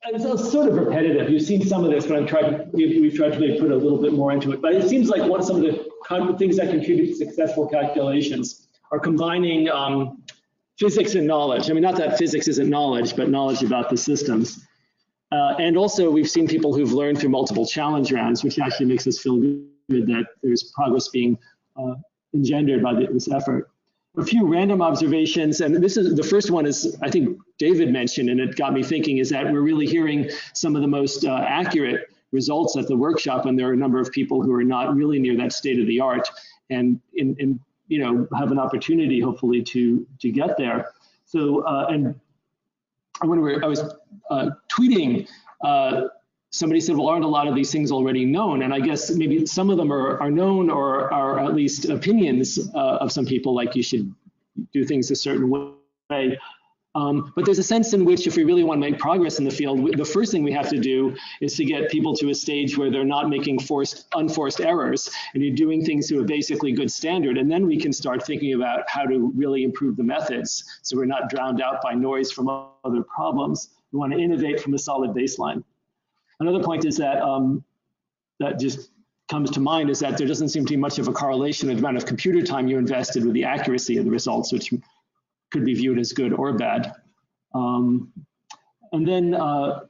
It's sort of repetitive. You've seen some of this, but we've tried to maybe put a little bit more into it. But it seems like some of the things that contribute to successful calculations are combining physics and knowledge. I mean, not that physics isn't knowledge, but knowledge about the systems. And also, we've seen people who've learned through multiple challenge rounds, which actually makes us feel good that there's progress being engendered by this effort. A few random observations, and this is the first one is, I think David mentioned, and it got me thinking, is that we're really hearing some of the most accurate results at the workshop, and there are a number of people who are not really near that state of the art, and have an opportunity, hopefully, to get there. So, and I was tweeting, somebody said, well, aren't a lot of these things already known? And I guess maybe some of them are known, or are at least opinions of some people, like you should do things a certain way. But there's a sense in which if we really want to make progress in the field, the first thing we have to do is to get people to a stage where they're not making unforced errors, and you're doing things to a basically good standard. And then we can start thinking about how to really improve the methods so we're not drowned out by noise from other problems. We want to innovate from a solid baseline. Another point is that that just comes to mind is that there doesn't seem to be much of a correlation with the amount of computer time you invested with the accuracy of the results, which could be viewed as good or bad. And then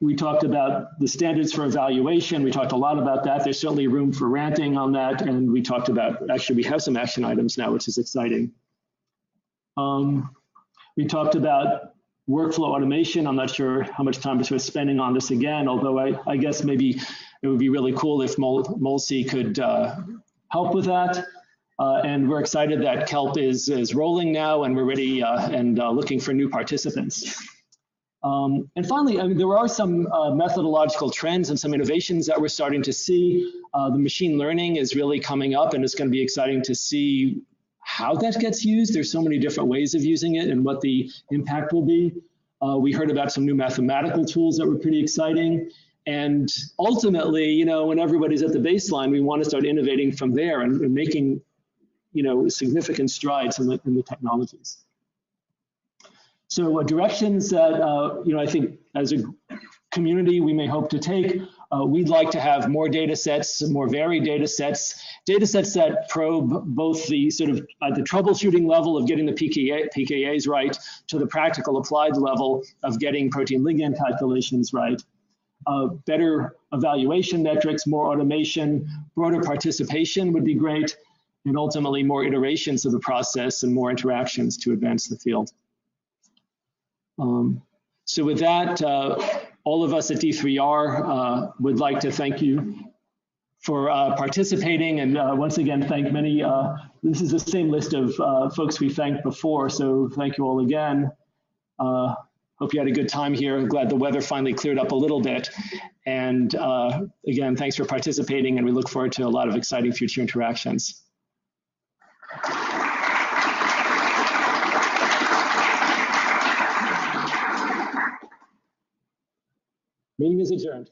we talked about the standards for evaluation. We talked a lot about that. There's certainly room for ranting on that. And we talked about, actually, we have some action items now, which is exciting. We talked about workflow automation. I'm not sure how much time we're spending on this again, although I guess maybe it would be really cool if MolC could help with that. And we're excited that KELP is rolling now, and we're ready and looking for new participants. And finally, I mean, there are some methodological trends and some innovations that we're starting to see. The machine learning is really coming up, and it's going to be exciting to see how that gets used. There's so many different ways of using it and what the impact will be. We heard about some new mathematical tools that were pretty exciting. And ultimately, when everybody's at the baseline, we want to start innovating from there and making, significant strides in the technologies. So directions that, I think as a community we may hope to take, we'd like to have more data sets, more varied data sets that probe both the sort of the troubleshooting level of getting the pKa's right to the practical applied level of getting protein ligand calculations right. Better evaluation metrics, more automation, broader participation would be great, and ultimately more iterations of the process and more interactions to advance the field. So with that, all of us at D3R would like to thank you for participating, and once again thank many, this is the same list of folks we thanked before, so thank you all again. Hope you had a good time here. I'm glad the weather finally cleared up a little bit. And again, thanks for participating, and we look forward to a lot of exciting future interactions. Meeting is adjourned.